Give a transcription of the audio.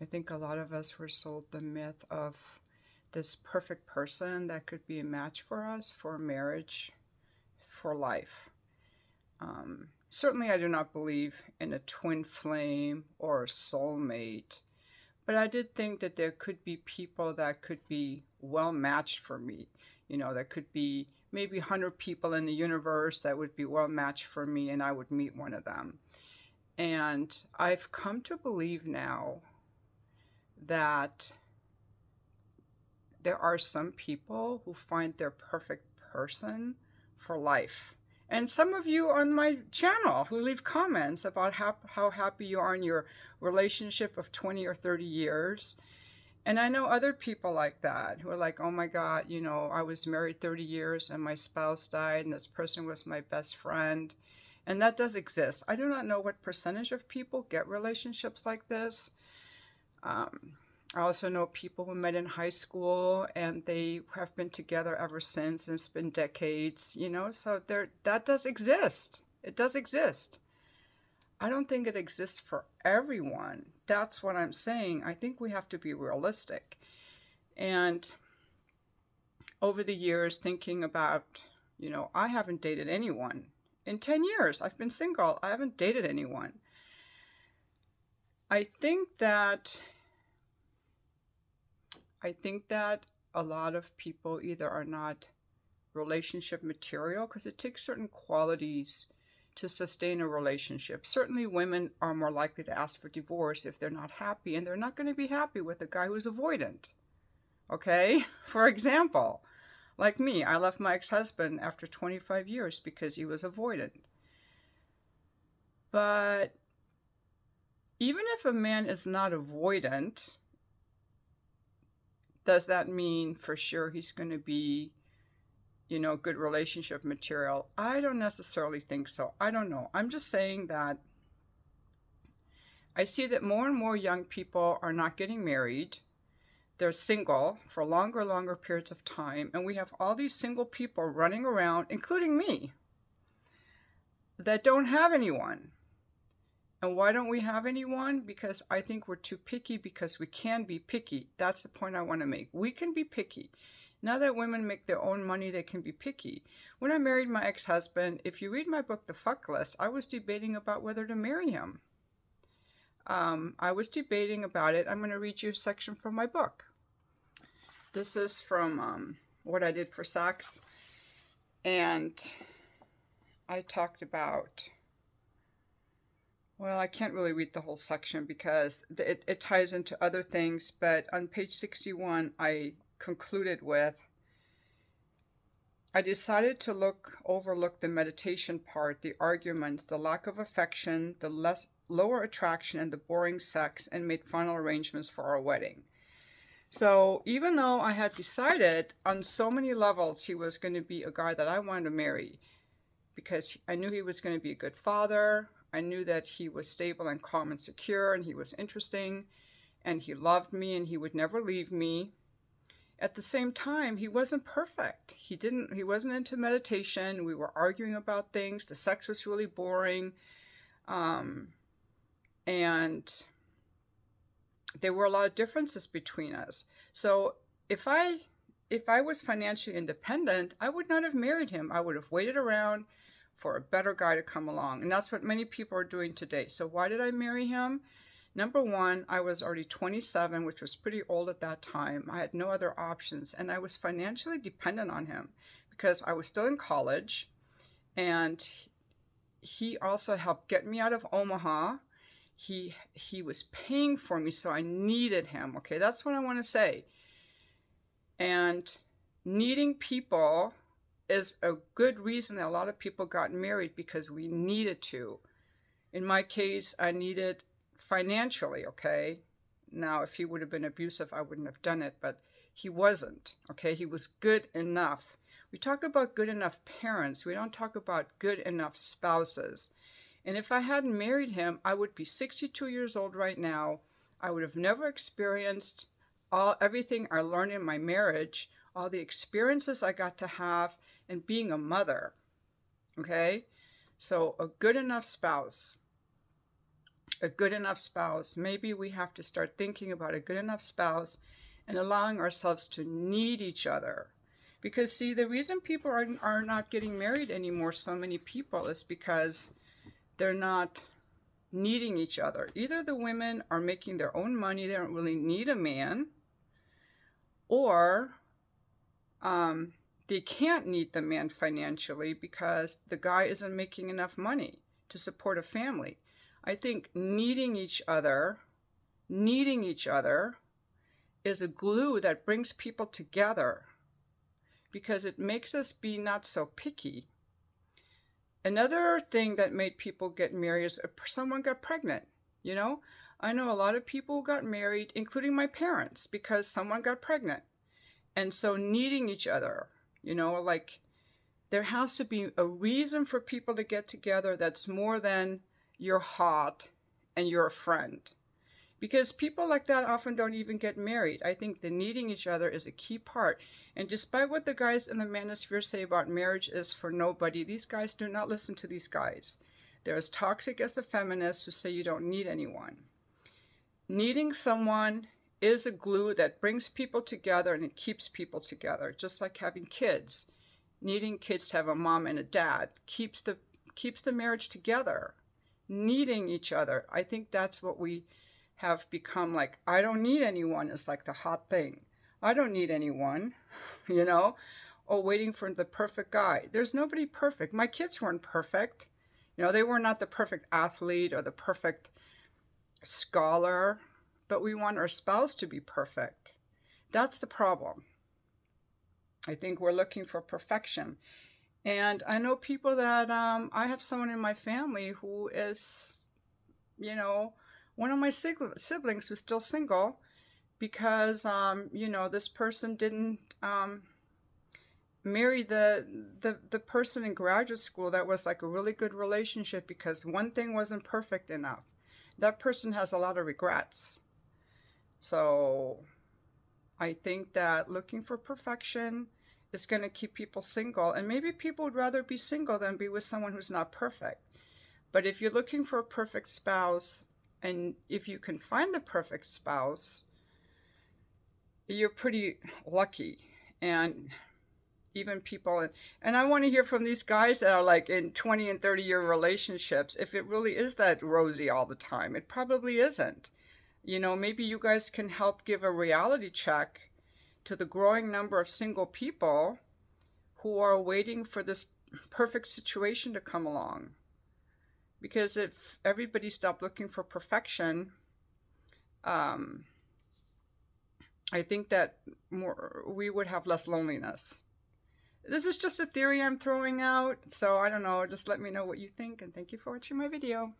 I think a lot of us were sold the myth of this perfect person that could be a match for us for marriage, for life. Certainly, I do not believe in a twin flame or a soulmate, but I did think that there could be people that could be well matched for me. That could be maybe 100 people in the universe that would be well matched for me, and I would meet one of them. And I've come to believe now that there are some people who find their perfect person for life. And some of you on my channel who leave comments about how happy you are in your relationship of 20 or 30 years. And I know other people like that who are like, oh my God, I was married 30 years and my spouse died and this person was my best friend. And that does exist. I do not know what percentage of people get relationships like this. I also know people who met in high school and they have been together ever since, and it's been decades, so that does exist. It does exist. I don't think it exists for everyone. That's what I'm saying. I think we have to be realistic. And over the years, thinking about, I haven't dated anyone. In 10 years, I've been single. I haven't dated anyone. I think that a lot of people either are not relationship material because it takes certain qualities to sustain a relationship. Certainly women are more likely to ask for divorce if they're not happy, and they're not going to be happy with a guy who's avoidant. Okay? For example, like me, I left my ex-husband after 25 years because he was avoidant. But even if a man is not avoidant, does that mean for sure he's going to be, good relationship material? I don't necessarily think so. I don't know. I'm just saying that I see that more and more young people are not getting married. They're single for longer periods of time. And we have all these single people running around, including me, that don't have anyone. And why don't we have anyone? Because I think we're too picky, because we can be picky. That's the point I want to make. We can be picky. Now that women make their own money, they can be picky. When I married my ex-husband, if you read my book, The Fuck List, I was debating about whether to marry him. I was debating about it. I'm going to read you a section from my book. This is from What I Did for Sex. And I talked about... Well, I can't really read the whole section because it ties into other things, but on page 61, I concluded with, I decided to overlook the meditation part, the arguments, the lack of affection, the lower attraction, and the boring sex, and made final arrangements for our wedding. So even though I had decided on so many levels he was going to be a guy that I wanted to marry, because I knew he was going to be a good father, I knew that he was stable and calm and secure, and he was interesting, and he loved me, and he would never leave me. At the same time, he wasn't perfect. He wasn't into meditation. We were arguing about things. The sex was really boring. And there were a lot of differences between us. So if I was financially independent, I would not have married him. I would have waited around for a better guy to come along. And that's what many people are doing today. So why did I marry him? Number one, I was already 27, which was pretty old at that time. I had no other options, and I was financially dependent on him because I was still in college, and he also helped get me out of Omaha. He was paying for me, so I needed him. Okay, that's what I want to say. And needing people is a good reason that a lot of people got married, because we needed to. In my case, I needed financially, okay? Now, if he would have been abusive, I wouldn't have done it, but he wasn't, okay? He was good enough. We talk about good enough parents. We don't talk about good enough spouses. And if I hadn't married him, I would be 62 years old right now. I would have never experienced everything I learned in my marriage, all the experiences I got to have, and being a mother, okay? So a good enough spouse. a good enough spouse. Maybe we have to start thinking about a good enough spouse and allowing ourselves to need each other. Because, see, the reason people are not getting married anymore, so many people, is because they're not needing each other. Either the women are making their own money, they don't really need a man, or they can't need the man financially because the guy isn't making enough money to support a family. I think needing each other is a glue that brings people together because it makes us be not so picky. Another thing that made people get married is someone got pregnant. You know, I know a lot of people who got married, including my parents, because someone got pregnant. And so needing each other, like there has to be a reason for people to get together that's more than you're hot and you're a friend. Because people like that often don't even get married. I think the needing each other is a key part. And despite what the guys in the manosphere say about marriage is for nobody, these guys do not listen to these guys. They're as toxic as the feminists who say you don't need anyone. Needing someone is a glue that brings people together and it keeps people together, just like having kids. Needing kids to have a mom and a dad keeps the marriage together. Needing each other. I think that's what we have become. Like, I don't need anyone is like the hot thing. I don't need anyone, or waiting for the perfect guy. There's nobody perfect. My kids weren't perfect. They were not the perfect athlete or the perfect scholar, but we want our spouse to be perfect. That's the problem. I think we're looking for perfection. And I know people that, I have someone in my family who is, one of my siblings who's still single because, this person didn't marry the person in graduate school that was like a really good relationship because one thing wasn't perfect enough. That person has a lot of regrets. So I think that looking for perfection is going to keep people single. And maybe people would rather be single than be with someone who's not perfect. But if you're looking for a perfect spouse, and if you can find the perfect spouse, you're pretty lucky. And even people, and I want to hear from these guys that are like in 20 and 30-year relationships, if it really is that rosy all the time. It probably isn't. Maybe you guys can help give a reality check to the growing number of single people who are waiting for this perfect situation to come along. Because if everybody stopped looking for perfection, I think that we would have less loneliness. This is just a theory I'm throwing out, so I don't know, just let me know what you think, and thank you for watching my video.